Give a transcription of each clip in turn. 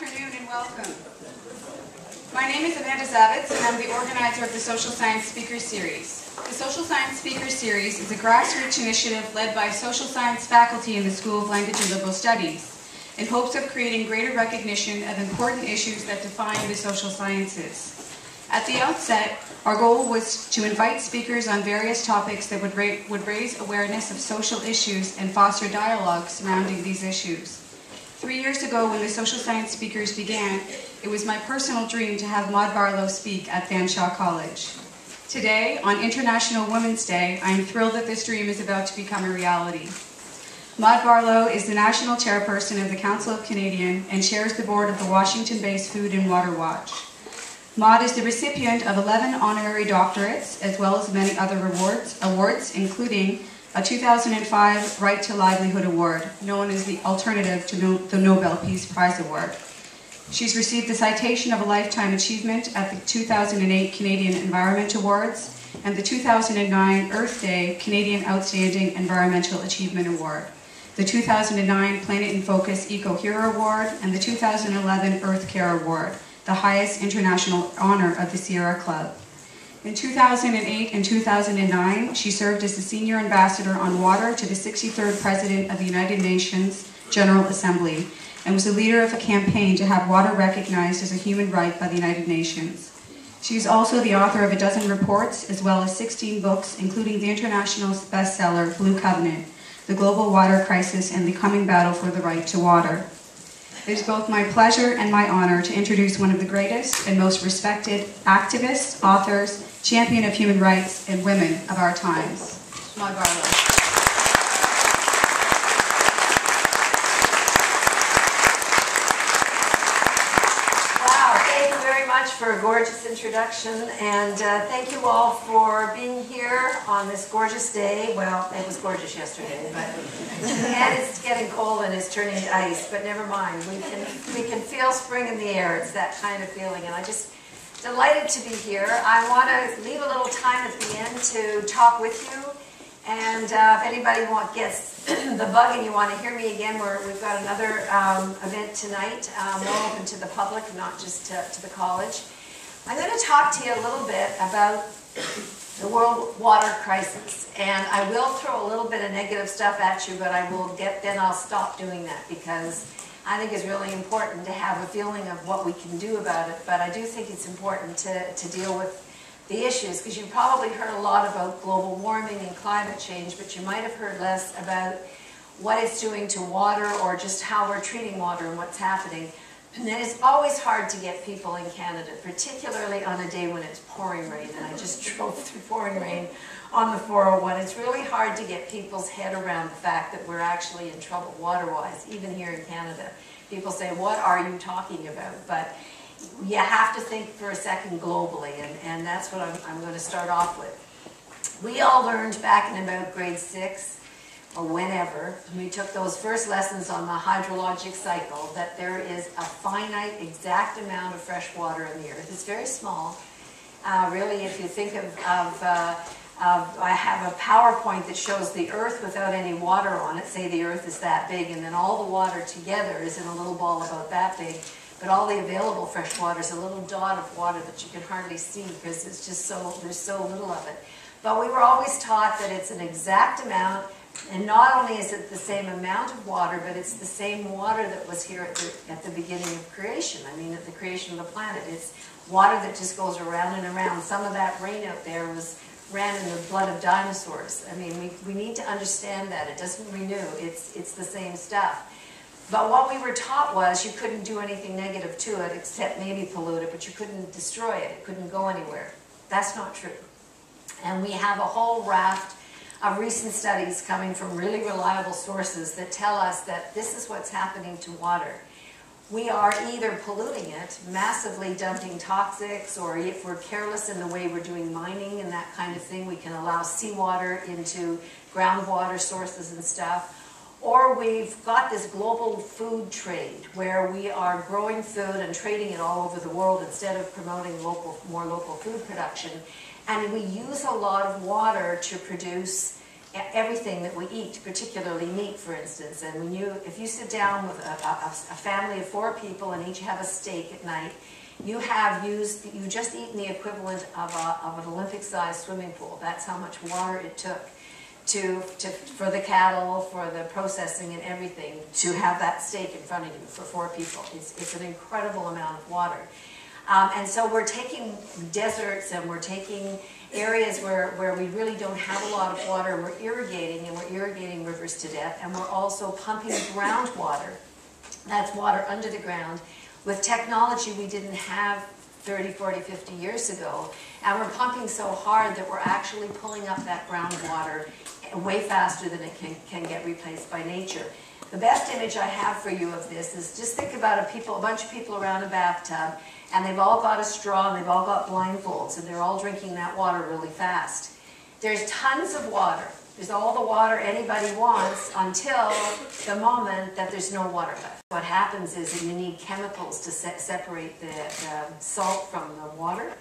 afternoon and welcome. My name is Amanda Zavitz and I'm the organizer of the Social Science Speaker Series. The Social Science Speaker Series is a grassroots initiative led by social science faculty in the School of Language and Liberal Studies in hopes of creating greater recognition of important issues that define the social sciences. At the outset, our goal was to invite speakers on various topics that would raise awareness of social issues and foster dialogue surrounding these issues. 3 years ago, when the social science speakers began, it was my personal dream to have Maude Barlow speak at Fanshawe College. Today, on International Women's Day, I am thrilled that this dream is about to become a reality. Maude Barlow is the National Chairperson of the Council of Canadian and chairs the board of the Washington-based Food and Water Watch. Maude is the recipient of 11 honorary doctorates, as well as many other awards, including a 2005 Right Livelihood Award, known as the alternative to the Nobel Peace Prize Award. She's received the Citation of a Lifetime Achievement at the 2008 Canadian Environment Awards and the 2009 Earth Day Canadian Outstanding Environmental Achievement Award, the 2009 Planet in Focus Eco Hero Award, and the 2011 EarthCare Award, the highest international honor of the Sierra Club. In 2008 and 2009, she served as the Senior Ambassador on Water to the 63rd President of the United Nations General Assembly and was the leader of a campaign to have water recognized as a human right by the United Nations. She is also the author of a dozen reports as well as 16 books, including the international bestseller Blue Covenant, The Global Water Crisis and the Coming Battle for the Right to Water. It is both my pleasure and my honor to introduce one of the greatest and most respected activists, authors, champion of human rights, and women of our times, Maude Barlow. Wow, thank you very much for a gorgeous introduction, and thank you all for being here on this gorgeous day. Well, it was gorgeous yesterday, but and it's getting cold and it's turning to ice, but never mind. We can feel spring in the air. It's that kind of feeling, and I just delighted to be here. I want to leave a little time at the end to talk with you, and if anybody gets the bug and you want to hear me again, we've got another event tonight, more open to the public, not just to the college. I'm going to talk to you a little bit about the world water crisis, and I will throw a little bit of negative stuff at you, but then I'll stop doing that because I think it's really important to have a feeling of what we can do about it, but I do think it's important to deal with the issues, because you've probably heard a lot about global warming and climate change, but you might have heard less about what it's doing to water or just how we're treating water and what's happening. And it's always hard to get people in Canada, particularly on a day when it's pouring rain, and I just drove through pouring rain on the 401. It's really hard to get people's head around the fact that we're actually in trouble water-wise, even here in Canada. People say, what are you talking about? But you have to think for a second globally, and that's what I'm going to start off with. We all learned back in about grade 6, or whenever, we took those first lessons on the hydrologic cycle, that there is a finite, exact amount of fresh water in the earth. It's very small. Really, if you think I have a PowerPoint that shows the earth without any water on it, say the earth is that big, and then all the water together is in a little ball about that big, but all the available fresh water is a little dot of water that you can hardly see because it's just there's so little of it. But we were always taught that it's an exact amount, and not only is it the same amount of water, but it's the same water that was here at the beginning of creation. I mean, at the creation of the planet. It's water that just goes around and around. Some of that rain out there ran in the blood of dinosaurs. I mean, we need to understand that. It doesn't renew. It's the same stuff. But what we were taught was you couldn't do anything negative to it except maybe pollute it, but you couldn't destroy it. It couldn't go anywhere. That's not true. And we have a whole raft of recent studies coming from really reliable sources that tell us that this is what's happening to water. We are either polluting it, massively dumping toxics, or if we're careless in the way we're doing mining and that kind of thing, we can allow seawater into groundwater sources and stuff. Or we've got this global food trade where we are growing food and trading it all over the world instead of promoting more local food production. And we use a lot of water to produce everything that we eat, particularly meat, for instance. And if you sit down with a family of 4 people and each have a steak at night, you just eaten the equivalent of an Olympic-sized swimming pool. That's how much water it took for the cattle, for the processing and everything, to have that steak in front of you for 4 people. It's an incredible amount of water. And so we're taking deserts and we're taking areas where we really don't have a lot of water, and we're irrigating rivers to death, and we're also pumping groundwater. That's water under the ground with technology we didn't have 30, 40, 50 years ago. And we're pumping so hard that we're actually pulling up that groundwater way faster than it can get replaced by nature. The best image I have for you of this is just think about a bunch of people around a bathtub, and they've all got a straw and they've all got blindfolds, and they're all drinking that water really fast. There's tons of water. There's all the water anybody wants until the moment that there's no water left. What happens is that you need chemicals to separate the salt from the water.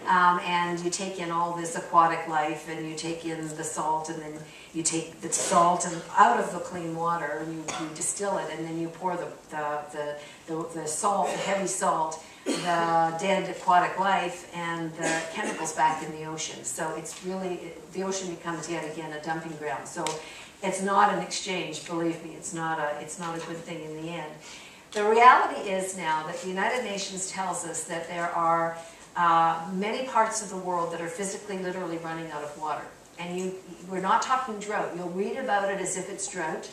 And you take in all this aquatic life, and you take in the salt, and then you take the salt out of the clean water, and you distill it, and then you pour the salt, the heavy salt, the dead aquatic life, and the chemicals back in the ocean. So it's really, the ocean becomes yet again a dumping ground. So it's not an exchange, believe me, it's not a good thing in the end. The reality is now that the United Nations tells us that there are many parts of the world that are physically, literally running out of water. And we're not talking drought. You'll read about it as if it's drought,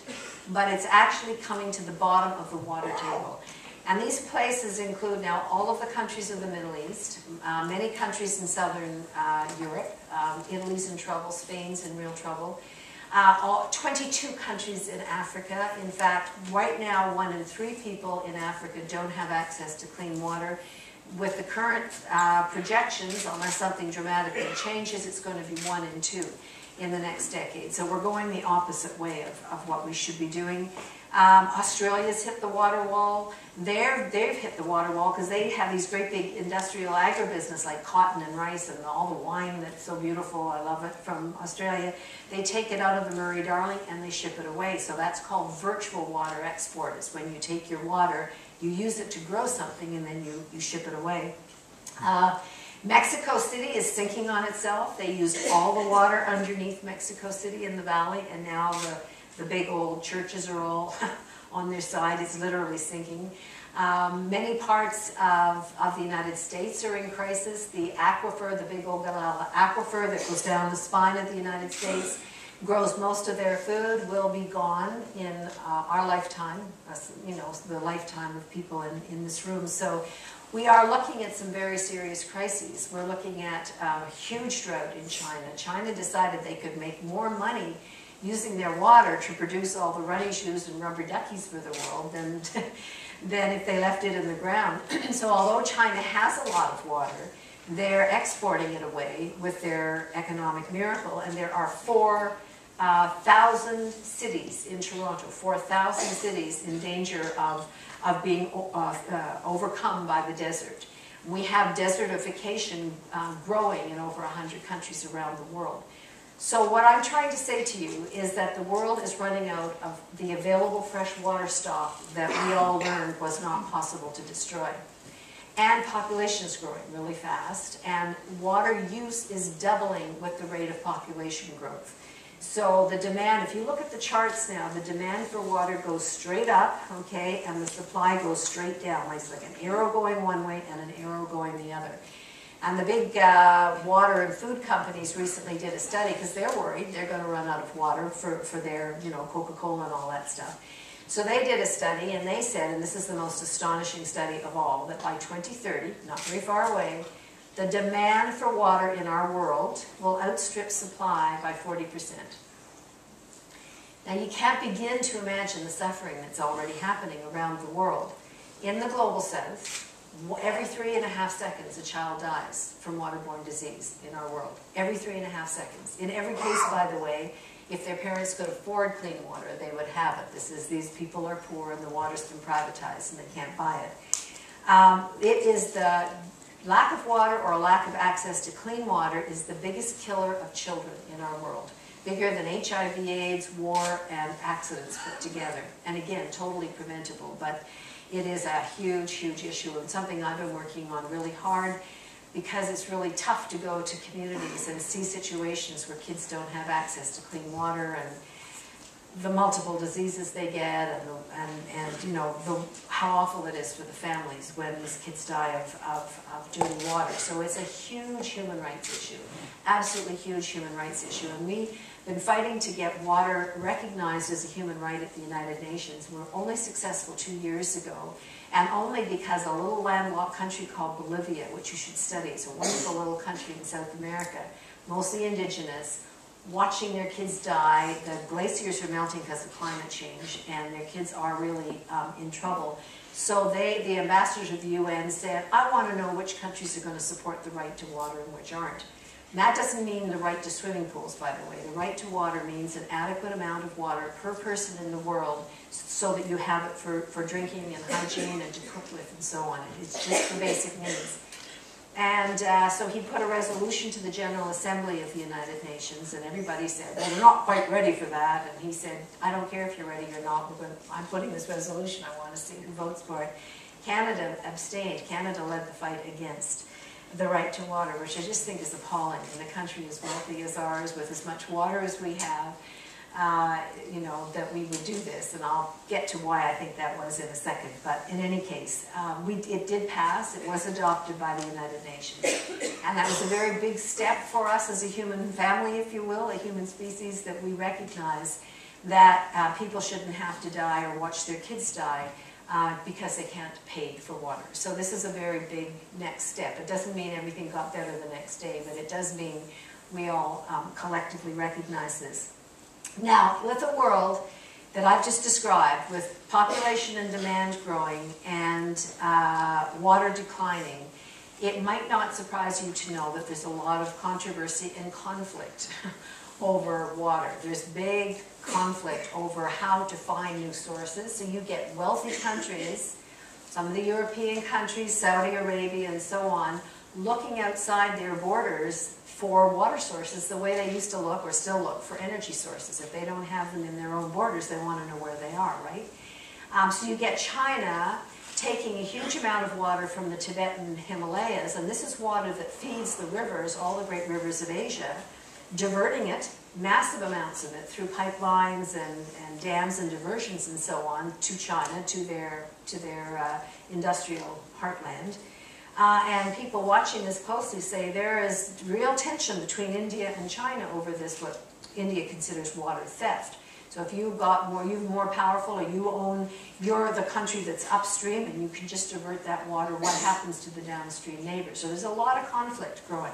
but it's actually coming to the bottom of the water table. And these places include now all of the countries of the Middle East, many countries in southern Europe. Italy's in trouble, Spain's in real trouble. 22 countries in Africa. In fact, right now, 1 in 3 people in Africa don't have access to clean water. With the current projections, unless something dramatically changes, it's going to be 1 in 2 in the next decade. So we're going the opposite way of what we should be doing. Australia's hit the water wall. They've hit the water wall because they have these great big industrial agribusiness like cotton and rice and all the wine that's so beautiful. I love it from Australia. They take it out of the Murray-Darling and they ship it away. So that's called virtual water export. It's when you take your water, you use it to grow something, and then you ship it away. Mexico City is sinking on itself. They used all the water underneath Mexico City in the valley, and now the big old churches are all on their side. It's literally sinking. Many parts of the United States are in crisis. The aquifer, the big old aquifer that goes down the spine of the United States, grows most of their food, will be gone in our lifetime, you know, the lifetime of people in this room. So we are looking at some very serious crises. We're looking at a huge drought in China. China decided they could make more money using their water to produce all the running shoes and rubber duckies for the world than if they left it in the ground. So although China has a lot of water, they're exporting it away with their economic miracle, and there are 4,000 cities in Toronto, 4,000 cities in danger of being overcome by the desert. We have desertification growing in over 100 countries around the world. So what I'm trying to say to you is that the world is running out of the available fresh water stock that we all learned was not possible to destroy. And population is growing really fast, and water use is doubling with the rate of population growth. So the demand, if you look at the charts now, the demand for water goes straight up, okay, and the supply goes straight down. It's like an arrow going one way and an arrow going the other. And the big water and food companies recently did a study because they're worried they're going to run out of water for their, you know, Coca-Cola and all that stuff. So they did a study, and they said, and this is the most astonishing study of all, that by 2030, not very far away, the demand for water in our world will outstrip supply by 40%. Now you can't begin to imagine the suffering that's already happening around the world. In the global south, every 3.5 seconds a child dies from waterborne disease in our world. Every 3.5 seconds. In every case, by the way, if their parents could afford clean water, they would have it. These people are poor and the water's been privatized and they can't buy it. It is the lack of water or lack of access to clean water is the biggest killer of children in our world. bigger than HIV, AIDS, war, and accidents put together. And again, totally preventable, but it is a huge, huge issue and something I've been working on really hard, because it's really tough to go to communities and see situations where kids don't have access to clean water and the multiple diseases they get, and you know, how awful it is for the families when these kids die of dirty water. So it's a huge human rights issue, absolutely huge human rights issue. And we've been fighting to get water recognized as a human right at the United Nations. We were only successful 2 years ago, and only because a little landlocked country called Bolivia, which you should study, it's a wonderful little country in South America, mostly indigenous, watching their kids die. The glaciers are melting because of climate change, and their kids are really in trouble. So the ambassadors of the UN said, I want to know which countries are going to support the right to water and which aren't. And that doesn't mean the right to swimming pools, by the way. The right to water means an adequate amount of water per person in the world so that you have it for drinking and hygiene and to cook with and so on. It's just for basic needs. And so he put a resolution to the General Assembly of the United Nations, and everybody said, well, we're not quite ready for that. And he said, I don't care if you're ready or not. I'm putting this resolution. I want to see who votes for it. Canada abstained. Canada led the fight against the right to water, which I just think is appalling. In a country as wealthy as ours, with as much water as we have, you know, that we would do this. And I'll get to why I think that was in a second. But in any case, it did pass. It was adopted by the United Nations. And that was a very big step for us as a human family, if you will, a human species, that we recognize that people shouldn't have to die or watch their kids die because they can't pay for water. So this is a very big next step. It doesn't mean everything got better the next day, but it does mean we all collectively recognize this. Now, with a world that I've just described, with population and demand growing and water declining, it might not surprise you to know that there's a lot of controversy and conflict over water. There's big conflict over how to find new sources. So you get wealthy countries, some of the European countries, Saudi Arabia and so on, looking outside their borders for water sources the way they used to look or still look for energy sources. If they don't have them in their own borders, they want to know where they are, right? So you get China taking a huge amount of water from the Tibetan Himalayas, and this is water that feeds the rivers, all the great rivers of Asia, diverting it, massive amounts of it, through pipelines and dams and diversions and so on to China, to their industrial heartland. And people watching this closely say there is real tension between India and China over this, what India considers water theft. So if you've got more, you're more powerful, or you're the country that's upstream and you can just divert that water, what happens to the downstream neighbors? So there's a lot of conflict growing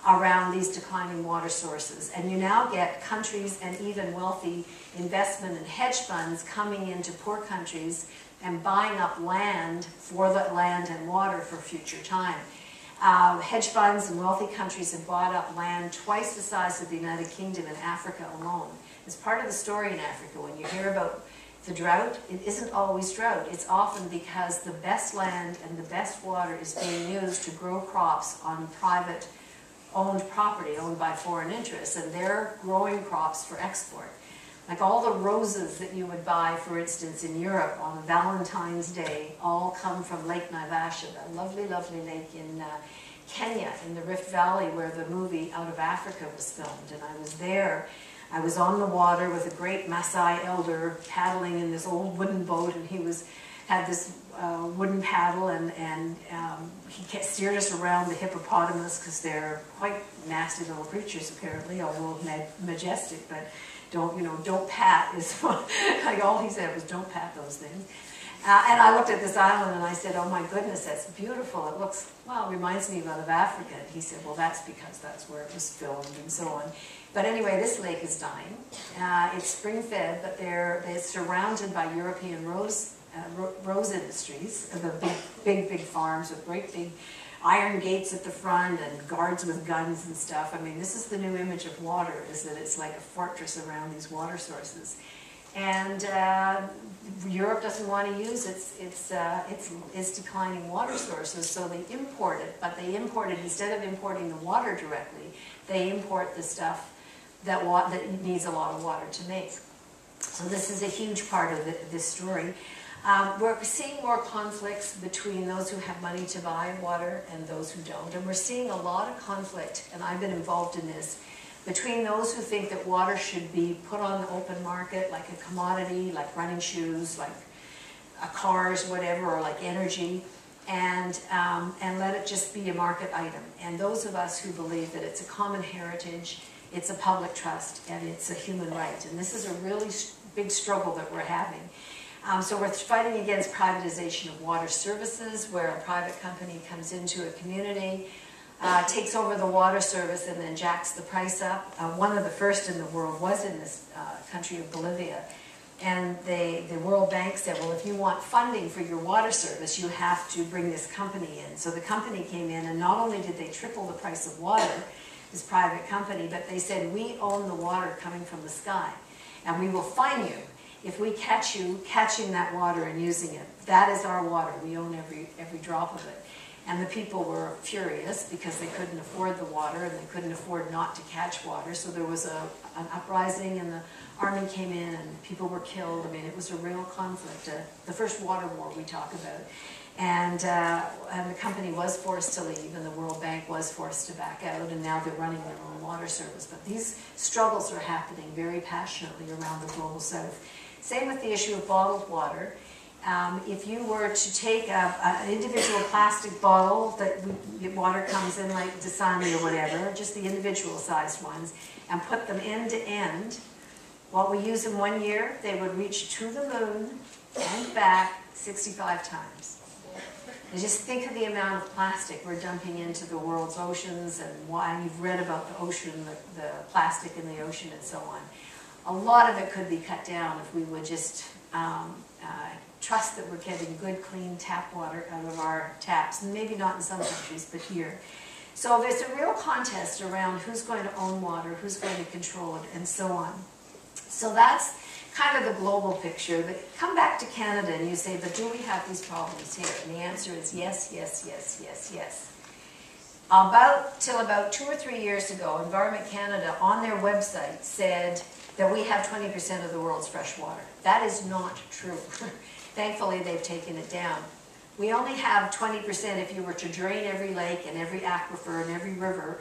around these declining water sources. And you now get countries and even wealthy investment and hedge funds coming into poor countries and buying up land for the land and water for future time. Hedge funds and wealthy countries have bought up land twice the size of the United Kingdom in Africa alone. It's part of the story in Africa. When you hear about the drought, it isn't always drought. It's often because the best land and the best water is being used to grow crops on private owned property owned by foreign interests, and they're growing crops for export. Like all the roses that you would buy, for instance, in Europe on Valentine's Day, all come from Lake Naivasha, that lovely, lovely lake in Kenya, in the Rift Valley, where the movie Out of Africa was filmed. And I was there. I was on the water with a great Maasai elder paddling in this old wooden boat, and he had this wooden paddle, and he steered us around the hippopotamus, because they're quite nasty little creatures apparently, although majestic, but don't pat is like all he said was don't pat those things. And I looked at this island and I said, oh my goodness, that's beautiful. It looks, well, it reminds me of Africa. And he said, well, that's because that's where it was filmed and so on. But anyway, this lake is dying. It's spring-fed, but it's surrounded by European rose industries, the big farms with great big iron gates at the front and guards with guns and stuff. I mean, this is the new image of water, is that it's like a fortress around these water sources. And Europe doesn't want to use its declining water sources, so they import it. But they import it, instead of importing the water directly, they import the stuff that needs a lot of water to make. So this is a huge part of this story. We're seeing more conflicts between those who have money to buy water and those who don't. And we're seeing a lot of conflict, and I've been involved in this, between those who think that water should be put on the open market like a commodity, like running shoes, like cars, whatever, or like energy, and let it just be a market item. And those of us who believe that it's a common heritage, it's a public trust, and it's a human right. And this is a really big struggle that we're having. So we're fighting against privatization of water services, where a private company comes into a community, takes over the water service, and then jacks the price up. One of the first in the world was in this country of Bolivia. And the World Bank said, well, if you want funding for your water service, you have to bring this company in. So the company came in, and not only did they triple the price of water, this private company, but they said, we own the water coming from the sky, and we will fine you if we catch you catching that water and using it. That is our water. We own every drop of it. And the people were furious because they couldn't afford the water, and they couldn't afford not to catch water. So there was an uprising, and the army came in, and people were killed. I mean, it was a real conflict, the first water war we talk about. And the company was forced to leave, and the World Bank was forced to back out, and now they're running their own water service. But these struggles are happening very passionately around the global south. Same with the issue of bottled water. If you were to take an individual plastic bottle that water comes in, like Dasani or whatever, just the individual sized ones, and put them end to end, what we use in 1 year, they would reach to the moon and back 65 times. And just think of the amount of plastic we're dumping into the world's oceans, and why you've read about the ocean, the plastic in the ocean and so on. A lot of it could be cut down if we would just trust that we're getting good, clean tap water out of our taps. And maybe not in some countries, but here. So there's a real contest around who's going to own water, who's going to control it, and so on. So that's kind of the global picture. But come back to Canada and you say, but do we have these problems here? And the answer is yes, yes, yes, yes, yes. Till about 2 or 3 years ago, Environment Canada on their website said that we have 20% of the world's fresh water. That is not true. Thankfully, they've taken it down. We only have 20% if you were to drain every lake and every aquifer and every river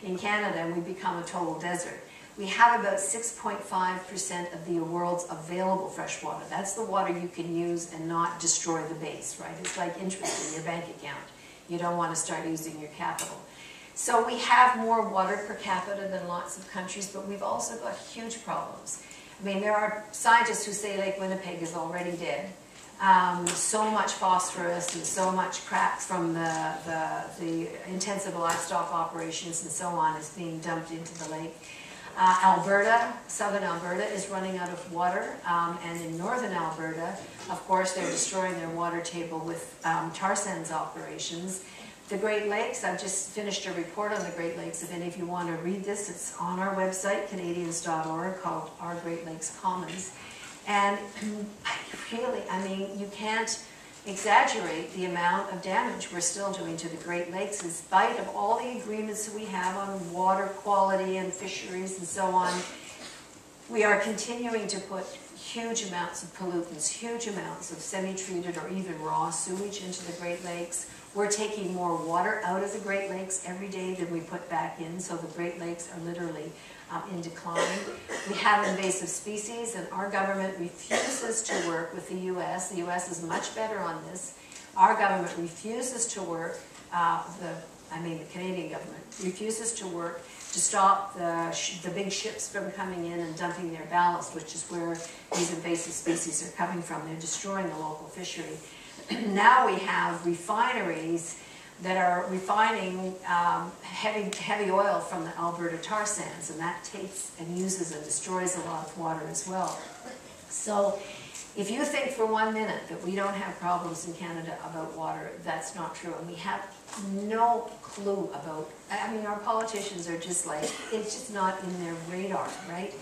in Canada, and we become a total desert. We have about 6.5% of the world's available fresh water. That's the water you can use and not destroy the base, right? It's like interest in your bank account. You don't want to start using your capital. So we have more water per capita than lots of countries, but we've also got huge problems. I mean, there are scientists who say Lake Winnipeg is already dead. So much phosphorus and so much crap from the intensive livestock operations and so on is being dumped into the lake. Alberta, southern Alberta, is running out of water, and in northern Alberta, of course, they're destroying their water table with tar sands operations. The Great Lakes, I've just finished a report on the Great Lakes. If any of you want to read this, it's on our website, Canadians.org, called Our Great Lakes Commons. And really, I mean, you can't exaggerate the amount of damage we're still doing to the Great Lakes in spite of all the agreements that we have on water quality and fisheries and so on. We are continuing to put huge amounts of pollutants, huge amounts of semi-treated or even raw sewage into the Great Lakes. We're taking more water out of the Great Lakes every day than we put back in, so the Great Lakes are literally in decline. We have invasive species, and our government refuses to work with the U.S. The U.S. is much better on this. Our government refuses to work, the Canadian government refuses to work to stop the big ships from coming in and dumping their ballast, which is where these invasive species are coming from. They're destroying the local fishery. Now we have refineries that are refining heavy oil from the Alberta tar sands, and that takes and uses and destroys a lot of water as well. So if you think for 1 minute that we don't have problems in Canada about water, that's not true. And we have no clue about, I mean, our politicians are just like, it's just not in their radar, right?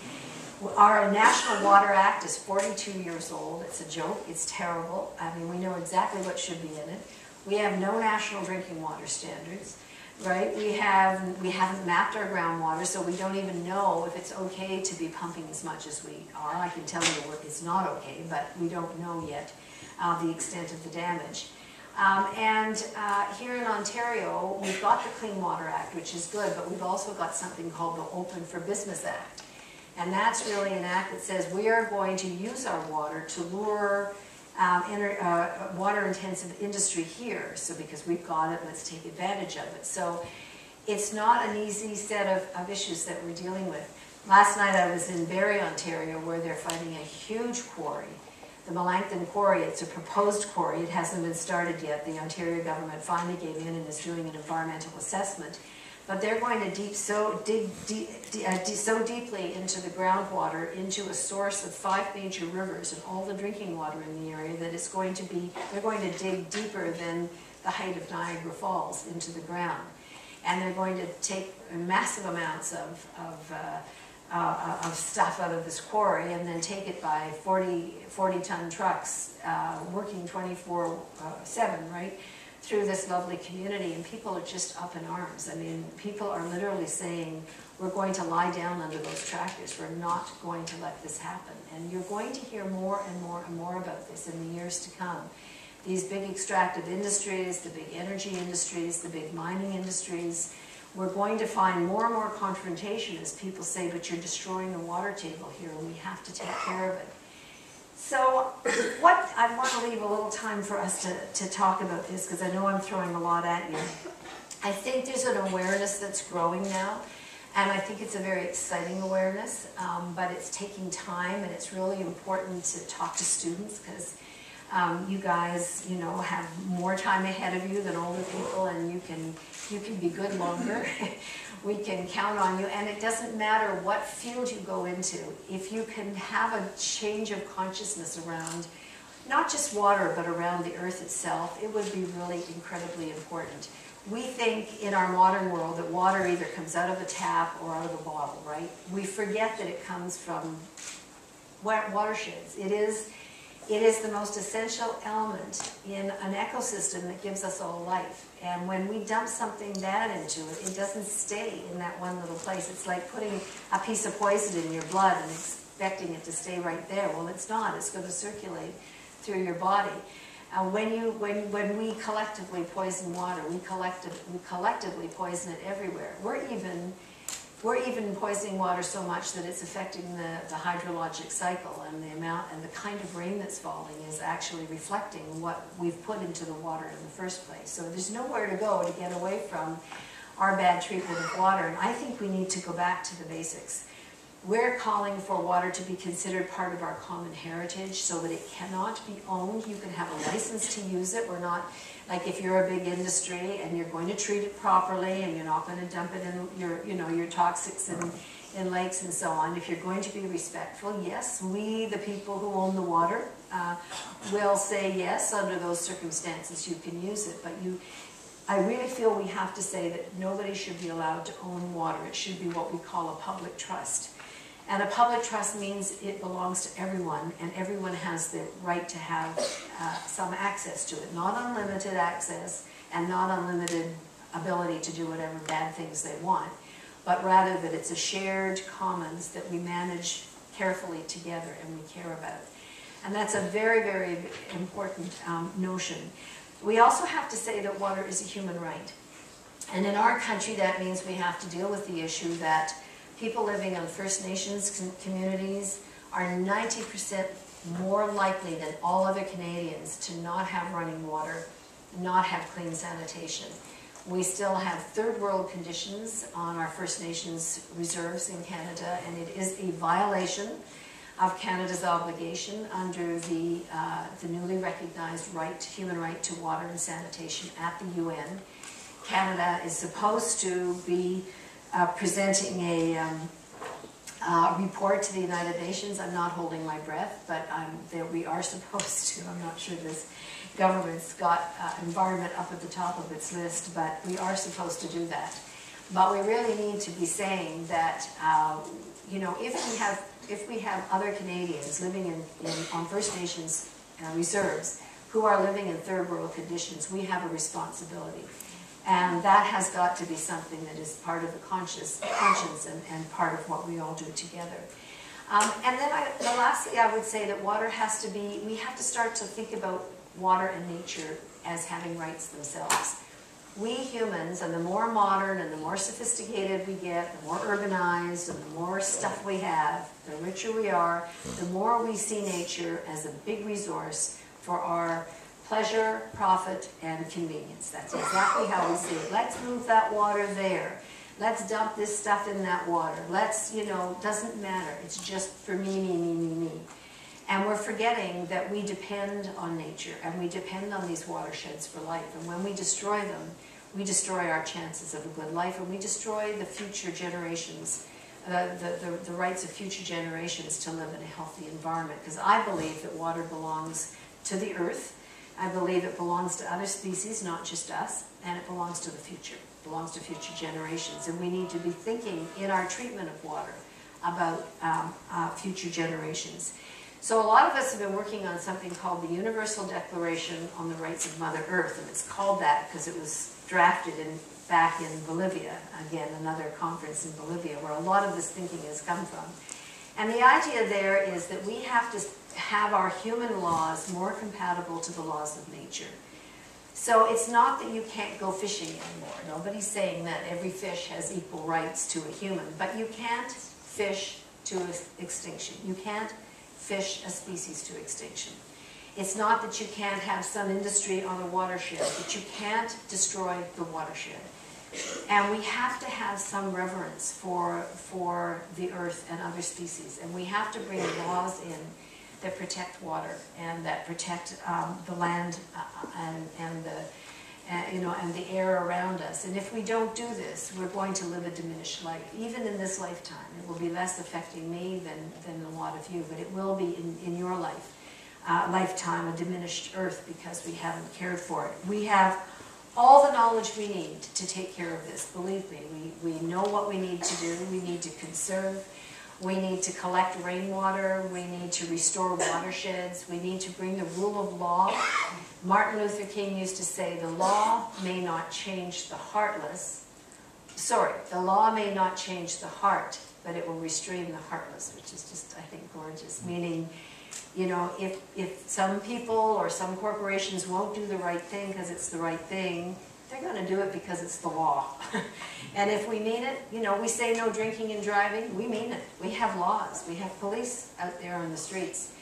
Our National Water Act is 42 years old. It's a joke. It's terrible. I mean, we know exactly what should be in it. We have no national drinking water standards. right? We haven't mapped our groundwater, so we don't even know if it's okay to be pumping as much as we are. I can tell you it's not okay, but we don't know yet the extent of the damage. Here in Ontario, we've got the Clean Water Act, which is good, but we've also got something called the Open for Business Act. And that's really an act that says we are going to use our water to lure water-intensive industry here. So because we've got it, let's take advantage of it. So it's not an easy set of issues that we're dealing with. Last night I was in Barrie, Ontario, where they're fighting a huge quarry. The Melanchthon Quarry, it's a proposed quarry. It hasn't been started yet. The Ontario government finally gave in and is doing an environmental assessment. But they're going to dig so deeply into the groundwater, into a source of 5 major rivers and all the drinking water in the area, that it's going to be, they're going to dig deeper than the height of Niagara Falls into the ground. And they're going to take massive amounts of stuff out of this quarry and then take it by 40-ton trucks working 24/7, right, through this lovely community. And people are just up in arms. I mean, people are literally saying, we're going to lie down under those tractors. We're not going to let this happen. And you're going to hear more and more and more about this in the years to come. These big extractive industries, the big energy industries, the big mining industries, we're going to find more and more confrontation as people say, but you're destroying the water table here and we have to take care of it. So what I want to leave a little time for us to talk about this, because I know I'm throwing a lot at you. I think there's an awareness that's growing now, and I think it's a very exciting awareness, but it's taking time, and it's really important to talk to students, because you guys, you know, have more time ahead of you than older people, and you can be good longer. We can count on you, and it doesn't matter what field you go into. If you can have a change of consciousness around not just water, but around the earth itself, it would be really incredibly important. We think in our modern world that water either comes out of a tap or out of a bottle, right? We forget that it comes from watersheds. It is the most essential element in an ecosystem that gives us all life. And when we dump something bad into it, it doesn't stay in that one little place. It's like putting a piece of poison in your blood and expecting it to stay right there. Well, it's not. It's going to circulate through your body. When we collectively poison water, we collectively poison it everywhere. We're even poisoning water so much that it's affecting the hydrologic cycle, and the amount and the kind of rain that's falling is actually reflecting what we've put into the water in the first place. So there's nowhere to go to get away from our bad treatment of water, and I think we need to go back to the basics. We're calling for water to be considered part of our common heritage so that it cannot be owned. You can have a license to use it. We're not, like if you're a big industry and you're going to treat it properly and you're not going to dump it in your toxics in lakes and so on. If you're going to be respectful, yes, we, the people who own the water, will say yes, under those circumstances you can use it. But I really feel we have to say that nobody should be allowed to own water. It should be what we call a public trust. And a public trust means it belongs to everyone, and everyone has the right to have some access to it. Not unlimited access, and not unlimited ability to do whatever bad things they want, but rather that it's a shared commons that we manage carefully together and we care about. And that's a very, very important notion. We also have to say that water is a human right. And in our country, that means we have to deal with the issue that people living on First Nations communities are 90% more likely than all other Canadians to not have running water, not have clean sanitation. We still have third world conditions on our First Nations reserves in Canada, and it is a violation of Canada's obligation under the newly recognized human right to water and sanitation at the UN. Canada is supposed to be presenting a report to the United Nations. I'm not holding my breath, but we are supposed to. I'm not sure this government's got environment up at the top of its list, but we are supposed to do that. But we really need to be saying that, you know, if we have other Canadians living on First Nations reserves who are living in third world conditions, we have a responsibility. And that has got to be something that is part of the conscience and part of what we all do together. And then lastly, I would say that water has to be, we have to start to think about water and nature as having rights themselves. We humans, and the more modern and the more sophisticated we get, the more urbanized and the more stuff we have, the richer we are, the more we see nature as a big resource for our pleasure, profit, and convenience. That's exactly how we see it. Let's move that water there. Let's dump this stuff in that water. Let's, doesn't matter. It's just for me, me, me, me, me. And we're forgetting that we depend on nature and we depend on these watersheds for life. And when we destroy them, we destroy our chances of a good life, and we destroy the future generations, the rights of future generations to live in a healthy environment. Because I believe that water belongs to the earth. I believe it belongs to other species, not just us, and it belongs to the future. It belongs to future generations. And we need to be thinking in our treatment of water about future generations. So a lot of us have been working on something called the Universal Declaration on the Rights of Mother Earth, and it's called that because it was drafted back in Bolivia, again, another conference in Bolivia, where a lot of this thinking has come from. And the idea there is that we have to have our human laws more compatible to the laws of nature. So it's not that you can't go fishing anymore. Nobody's saying that every fish has equal rights to a human, but you can't fish to extinction. You can't fish a species to extinction. It's not that you can't have some industry on a watershed, but you can't destroy the watershed. And we have to have some reverence for the earth and other species. And we have to bring laws in that protect water and that protect the land and the air around us. And if we don't do this, we're going to live a diminished life. Even in this lifetime, it will be less affecting me than a lot of you, but it will be in your lifetime a diminished earth because we haven't cared for it. We have all the knowledge we need to take care of this. Believe me, we know what we need to do. We need to conserve. We need to collect rainwater. We need to restore watersheds. We need to bring the rule of law. Martin Luther King used to say, the law may not change the heartless. Sorry, the law may not change the heart, but it will restrain the heartless, which is just, I think, gorgeous. Meaning, if some people or some corporations won't do the right thing because it's the right thing, they're going to do it because it's the law. And if we mean it, we say no drinking and driving, we mean it. We have laws. We have police out there on the streets.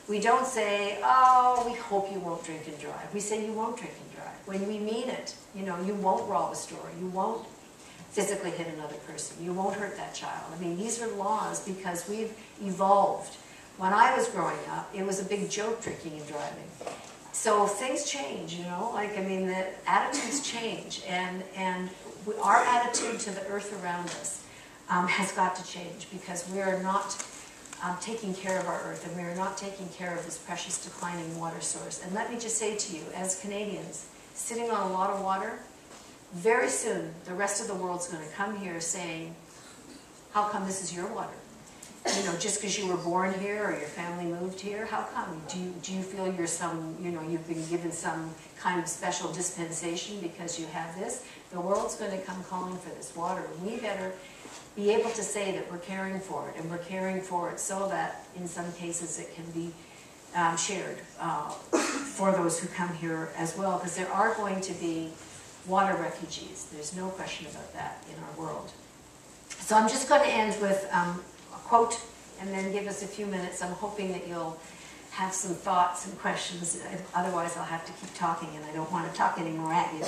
We don't say, oh, we hope you won't drink and drive. We say you won't drink and drive. When we mean it, you won't rob a store. You won't physically hit another person. You won't hurt that child. I mean, these are laws because we've evolved. When I was growing up, it was a big joke drinking and driving. So things change, the attitudes change, and our attitude to the earth around us has got to change because we are not taking care of our earth and we are not taking care of this precious declining water source. And let me just say to you, as Canadians, sitting on a lot of water, very soon the rest of the world's going to come here saying, how come this is your water? Just because you were born here or your family moved here, how come? Do you feel you've been given some kind of special dispensation because you have this? The world's going to come calling for this water. We better be able to say that we're caring for it, and we're caring for it so that in some cases it can be shared for those who come here as well, because there are going to be water refugees. There's no question about that in our world. So I'm just going to end with a quote and then give us a few minutes. I'm hoping that you'll have some thoughts and questions. Otherwise, I'll have to keep talking, and I don't want to talk anymore at you.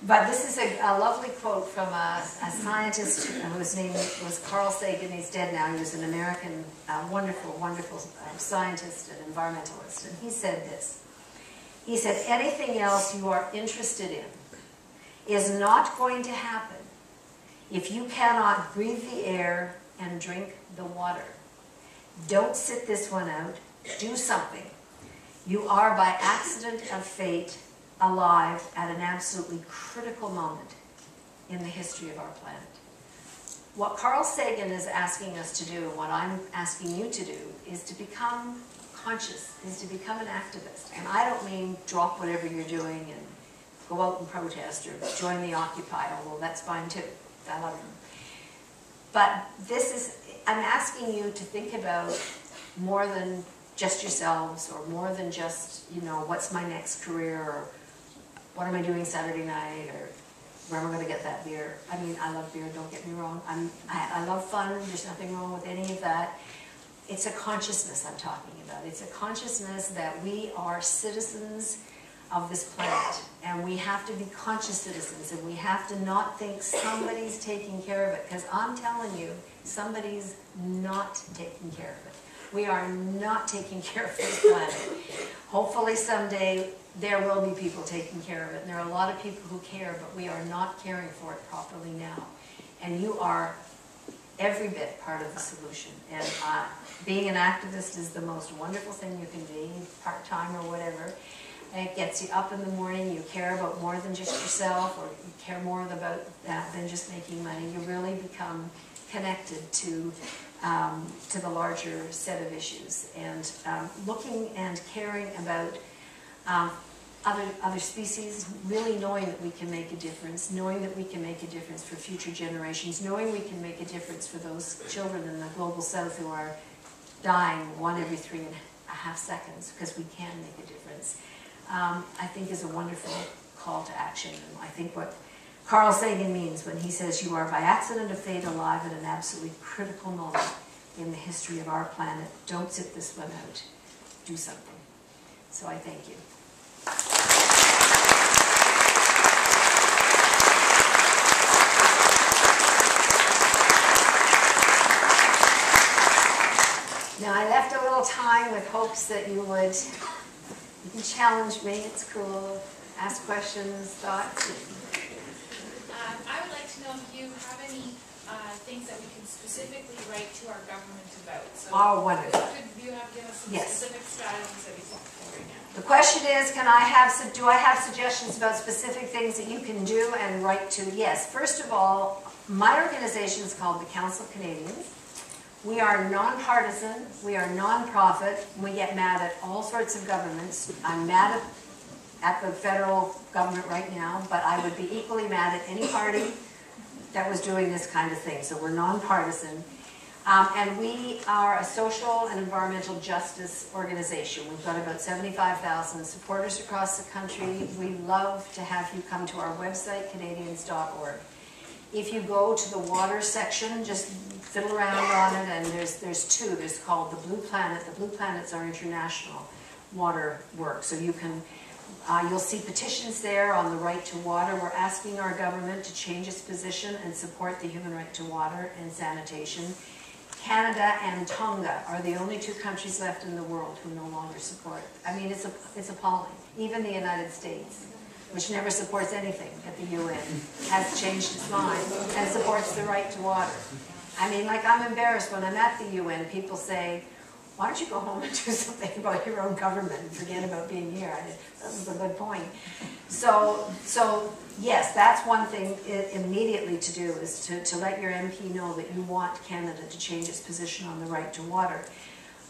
But this is a lovely quote from a scientist whose name was Carl Sagan. He's dead now. He was an American, wonderful, wonderful scientist and environmentalist. And he said this. He said, anything else you are interested in is not going to happen if you cannot breathe the air and drink the water. Don't sit this one out. Do something. You are, by accident of fate, alive at an absolutely critical moment in the history of our planet. What Carl Sagan is asking us to do, and what I'm asking you to do, is to become conscious, is to become an activist. And I don't mean drop whatever you're doing and go out and protest or join the Occupy, although that's fine too. I love them. But this is, I'm asking you to think about more than just yourselves, or more than just, you know, what's my next career, or what am I doing Saturday night, or where am I going to get that beer? I mean, I love beer, don't get me wrong. I love fun, there's nothing wrong with any of that. It's a consciousness I'm talking about. It's a consciousness that we are citizens of this planet, and we have to be conscious citizens, and we have to not think somebody's taking care of it, because I'm telling you, somebody's not taking care of it. We are not taking care of this planet. Hopefully someday there will be people taking care of it, and there are a lot of people who care, but we are not caring for it properly now. And you are every bit part of the solution. And being an activist is the most wonderful thing you can be, part-time or whatever. And it gets you up in the morning, you care about more than just yourself, or you care more about that than just making money. You really become connected to the larger set of issues. And looking and caring about other species, really knowing that we can make a difference, knowing that we can make a difference for future generations, knowing we can make a difference for those children in the global south who are dying 1 every 3.5 seconds, because we can make a difference, I think is a wonderful call to action. And I think what Carl Sagan means when he says you are by accident of fate alive at an absolutely critical moment in the history of our planet. Don't sit this one out. Do something. So I thank you. Now I left a little time with hopes that you can challenge me, it's cool, ask questions, thoughts. I would like to know if you have any things that we can specifically write to our government about. So oh, wonderful. Could you give us some specific strategies that we can do right now? The question is, do I have suggestions about specific things that you can do and write to? Yes. First of all, my organization is called the Council of Canadians. We are nonpartisan, we are non-profit, we get mad at all sorts of governments. I'm mad at the federal government right now, but I would be equally mad at any party that was doing this kind of thing. So we're nonpartisan. And we are a social and environmental justice organization. We've got about 75,000 supporters across the country. We love to have you come to our website, Canadians.org. If you go to the water section, just fiddle around on it, and there's two. There's called the Blue Planet. The Blue Planet's our international water work. So you can, you'll see petitions there on the right to water. We're asking our government to change its position and support the human right to water and sanitation. Canada and Tonga are the only 2 countries left in the world who no longer support. I mean, it's appalling. Even the United States, which never supports anything at the UN, has changed its mind and supports the right to water. I mean, like, I'm embarrassed when I'm at the UN, people say, why don't you go home and do something about your own government and forget about being here? This is a good point. So yes, that's one thing immediately to do, is to let your MP know that you want Canada to change its position on the right to water.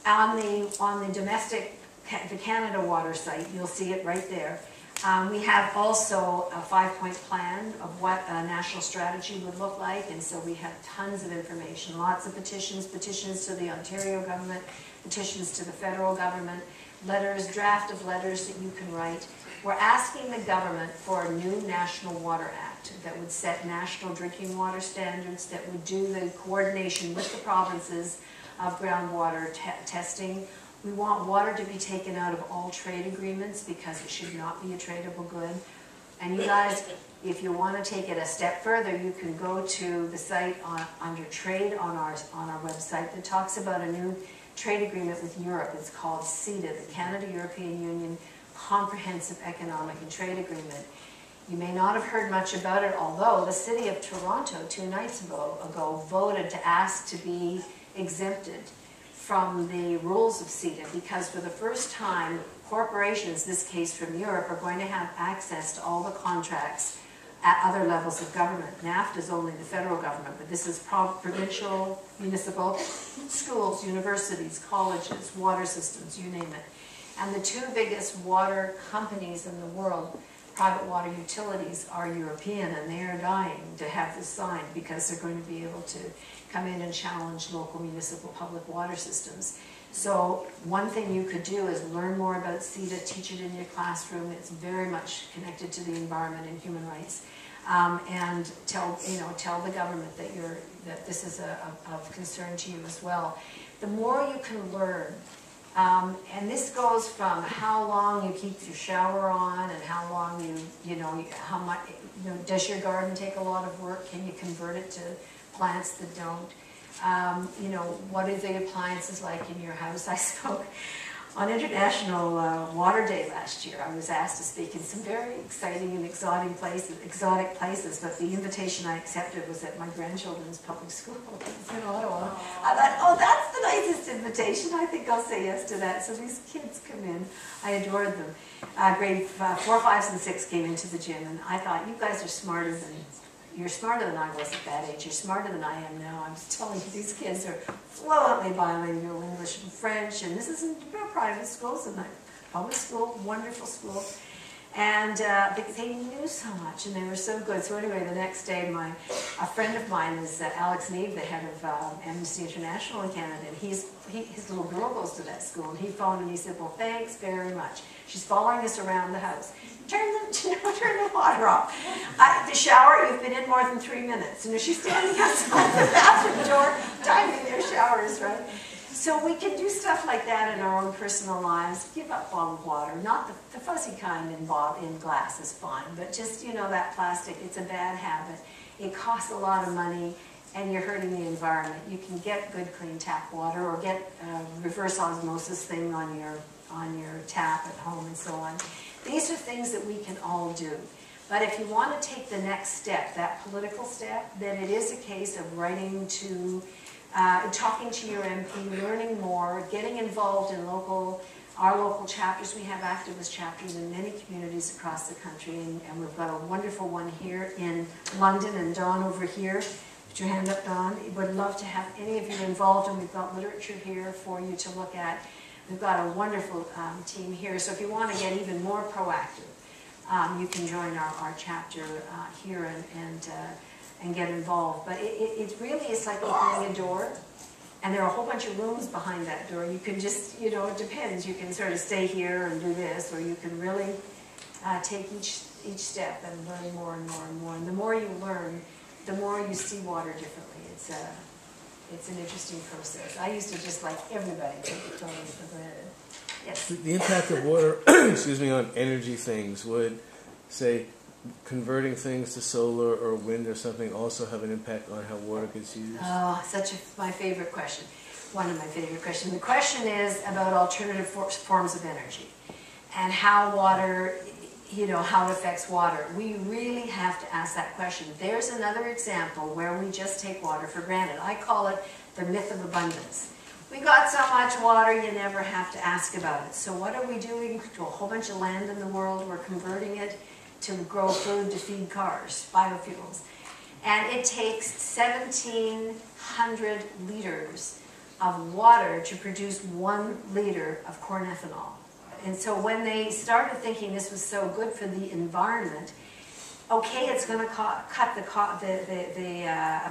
On the domestic, the Canada water site, you'll see it right there. We have also a 5-point plan of what a national strategy would look like, and so we have tons of information, lots of petitions to the Ontario government, petitions to the federal government, letters, draft of letters that you can write. We're asking the government for a new National Water Act that would set national drinking water standards, that would do the coordination with the provinces of groundwater testing. We want water to be taken out of all trade agreements because it should not be a tradable good. And you guys, if you want to take it a step further, you can go to the site under trade on our website that talks about a new trade agreement with Europe. It's called CETA, the Canada-European Union Comprehensive Economic and Trade Agreement. You may not have heard much about it, although the city of Toronto 2 nights ago voted to ask to be exempted from the rules of CETA, because for the first time, corporations, this case from Europe, are going to have access to all the contracts at other levels of government. NAFTA is only the federal government, but this is provincial, municipal, schools, universities, colleges, water systems, you name it. And the 2 biggest water companies in the world private water utilities are European, and they are dying to have this signed because they're going to be able to come in and challenge local municipal public water systems. So one thing you could do is learn more about CETA, teach it in your classroom. It's very much connected to the environment and human rights. And tell the government that this is of concern to you as well. The more you can learn, and this goes from how long you keep your shower on, and how long how much, does your garden take a lot of work? Can you convert it to plants that don't? What are the appliances like in your house? I spoke on International Water Day last year. I was asked to speak in some very exciting and exotic places, but the invitation I accepted was at my grandchildren's public school in Ottawa. I thought, oh, that's the nicest invitation. I think I'll say yes to that. So these kids come in. I adored them. Grade 4, 5, and 6 came into the gym, and I thought, you guys are smarter than You're smarter than I was at that age. You're smarter than I am now. I'm telling you, these kids are fluently bilingual, English and French, and this isn't private schools, and public school, wonderful school. And they knew so much, and they were so good. So anyway, the next day, a friend of mine is Alex Neve, the head of Amnesty International in Canada, and his little girl goes to that school, and he phoned and he said, well, thanks very much. She's following us around the house. Turn the water off. The shower, you've been in more than 3 minutes. And she's standing outside the bathroom door, diving their showers, right? So we can do stuff like that in our own personal lives. Give up bottled water. Not the fuzzy kind in glass is fine, but just, that plastic, it's a bad habit. It costs a lot of money, and you're hurting the environment. You can get good, clean tap water, or get a reverse osmosis thing on your tap at home and so on. These are things that we can all do. But if you want to take the next step, that political step, then it is a case of writing to, talking to your MP, learning more, getting involved in our local chapters. We have activist chapters in many communities across the country, and we've got a wonderful one here in London, and Dawn over here. Put your hand up, Dawn. Would love to have any of you involved, and we've got literature here for you to look at. We've got a wonderful team here, so if you want to get even more proactive, you can join our chapter here and get involved. But it really is like opening a door, and there are a whole bunch of rooms behind that door. You can just, it depends. You can sort of stay here and do this, or you can really take each step and learn more and more and more. And the more you learn, the more you see water differently. It's an interesting process. I used to just like everybody take it totally for granted. Yes? The impact of water, on energy things, would, say, converting things to solar or wind or something also have an impact on how water gets used? Oh, my favorite question. One of my favorite questions. The question is about alternative forms of energy and how water, how it affects water. We really have to ask that question. There's another example where we just take water for granted. I call it the myth of abundance. We got so much water, you never have to ask about it. So what are we doing to a whole bunch of land in the world? We're converting it to grow food to feed cars, biofuels. And it takes 1,700 liters of water to produce 1 liter of corn ethanol. And so when they started thinking this was so good for the environment, okay, it's going to cut the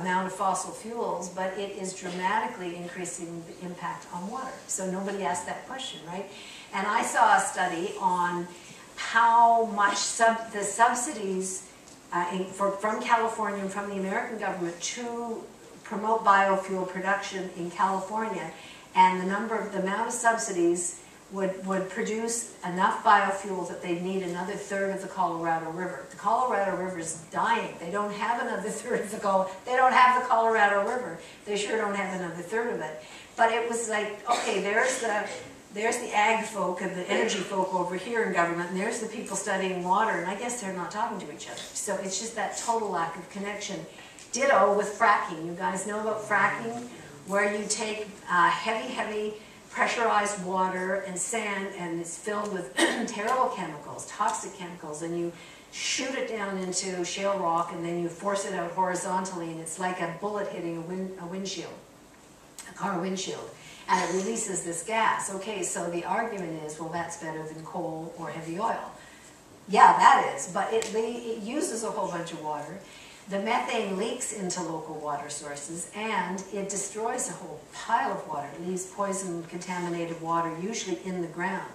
amount of fossil fuels, but it is dramatically increasing the impact on water. So nobody asked that question, right? And I saw a study on how much the subsidies from California and from the American government to promote biofuel production in California, and the amount of subsidies would produce enough biofuel that they'd need another third of the Colorado River. The Colorado River is dying. They don't have another third of they don't have the Colorado River. They sure don't have another third of it. But it was like, okay, there's the ag folk and the energy folk over here in government, and there's the people studying water, and I guess they're not talking to each other. So it's just that total lack of connection. Ditto with fracking. You guys know about fracking, where you take heavy pressurized water and sand, and it's filled with terrible chemicals, toxic chemicals, and you shoot it down into shale rock, and then you force it out horizontally, and it's like a bullet hitting a car windshield, and it releases this gas. Okay, so the argument is, well, that's better than coal or heavy oil. Yeah, that is, but it uses a whole bunch of water. The methane leaks into local water sources, and it destroys a whole pile of water. It leaves poison, contaminated water, usually in the ground.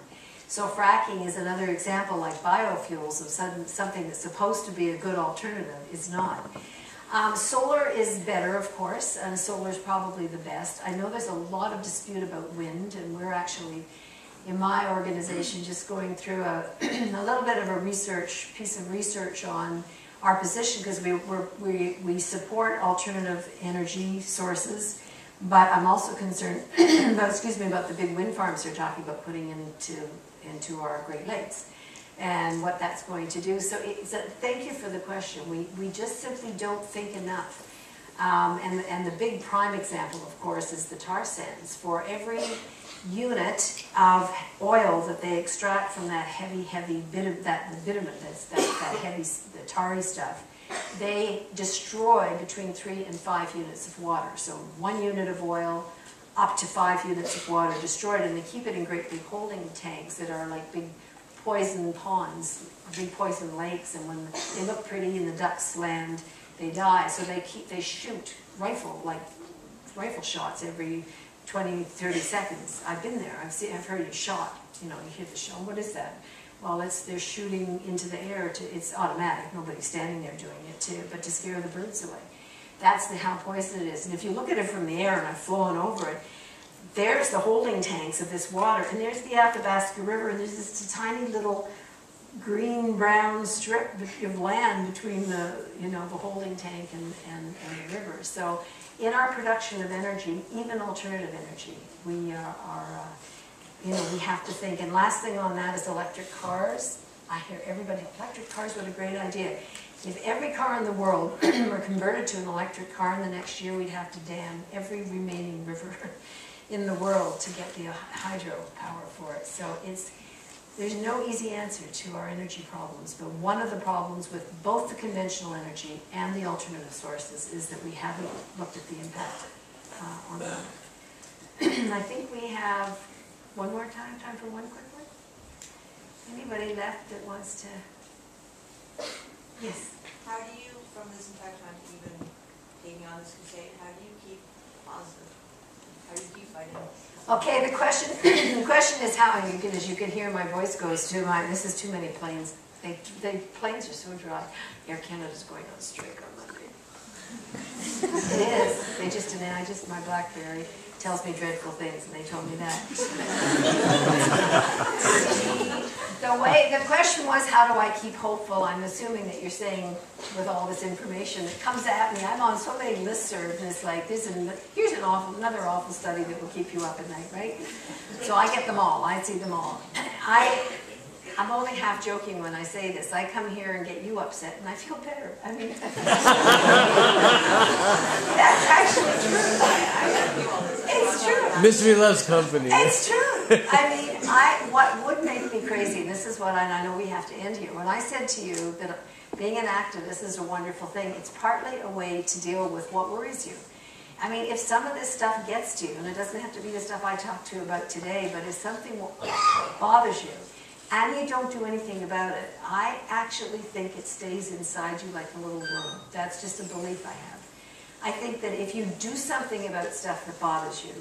So fracking is another example, like biofuels, of something that's supposed to be a good alternative is not. Solar is better, of course, and solar is probably the best. I know there's a lot of dispute about wind, and we're actually, in my organization, just going through a little bit of a piece of research on our position, because we support alternative energy sources, but I'm also concerned about, about the big wind farms they're talking about putting into our Great Lakes and what that's going to do. So thank you for the question. We just simply don't think enough. And the big prime example, of course, is the tar sands. For every unit of oil that they extract from that heavy bitumen, that's that heavy, the tarry stuff, they destroy between 3 and 5 units of water. So 1 unit of oil, up to 5 units of water destroyed, and they keep it in great big holding tanks that are like big poison ponds, big poison lakes, and when they look pretty and the ducks land, they die. So they shoot rifle shots every 20, 30 seconds. I've been there. I've heard it shot. You know, you hear the shot. What is that? Well, they're shooting into the air. It's automatic. Nobody's standing there doing it, but to scare the birds away. That's how poison it is. And if you look at it from the air, and I've flown over it, there's the holding tanks of this water, and there's the Athabasca River, and there's this tiny little green-brown strip of land between the holding tank and the river. So in our production of energy, even alternative energy, we we have to think. And last thing on that is electric cars. I hear everybody, electric cars, what a great idea. If every car in the world were converted to an electric car in the next year, we'd have to dam every remaining river in the world to get the hydro power for it. So there's no easy answer to our energy problems, but one of the problems with both the conventional energy and the alternative sources is that we haven't looked at the impact on them. I think we have one more time for one quick one. Anybody left that wants to? Yes. How do you, from this entire time, even taking on this crusade, how do you keep positive? How do you keep fighting? Okay, the question is how, as you can hear, my voice goes to this is too many planes. The planes are so dry. Air Canada's going on strike on Monday. It is. They just announced, my BlackBerry tells me dreadful things, and they told me that. The question was, how do I keep hopeful? I'm assuming that you're saying, with all this information that comes at me, I'm on so many listservs, and it's like, here's another awful study that will keep you up at night, right? So I get them all. I see them all. I'm only half joking when I say this. I come here and get you upset, and I feel better. I mean, that's actually true. It's true. Mystery loves company. It's true. I mean, what would make me crazy, this is what I know we have to end here. When I said to you that being an activist is a wonderful thing, it's partly a way to deal with what worries you. I mean, if some of this stuff gets to you, and it doesn't have to be the stuff I talked to you about today, but if something bothers you, and you don't do anything about it, I actually think it stays inside you like a little worm. That's just a belief I have. I think that if you do something about stuff that bothers you,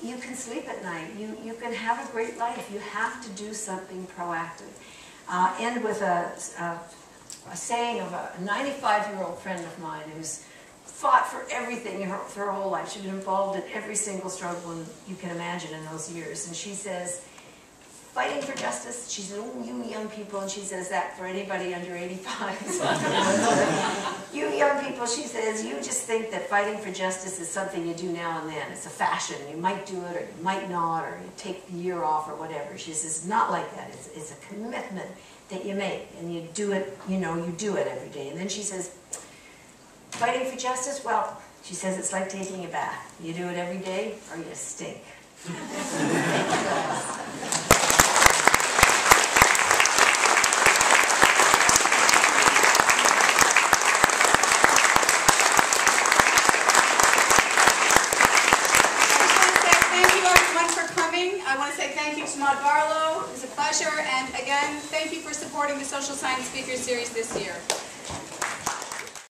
you can sleep at night. You can have a great life. You have to do something proactive. End with a saying of a 95-year-old friend of mine who's fought for everything for her whole life. She's been involved in every single struggle you can imagine in those years. And she says, fighting for justice, she says, oh, you young people, and she says that for anybody under 85. You young people, she says, you just think that fighting for justice is something you do now and then. It's a fashion. You might do it or you might not, or you take the year off or whatever. She says, it's not like that. It's a commitment that you make, and you do it, you do it every day. And then she says, fighting for justice, well, she says it's like taking a bath. You do it every day or you stink. Thank you guys. I want to to say thank you to Maude Barlow. It was a pleasure. And again, thank you for supporting the Social Science Speaker Series this year.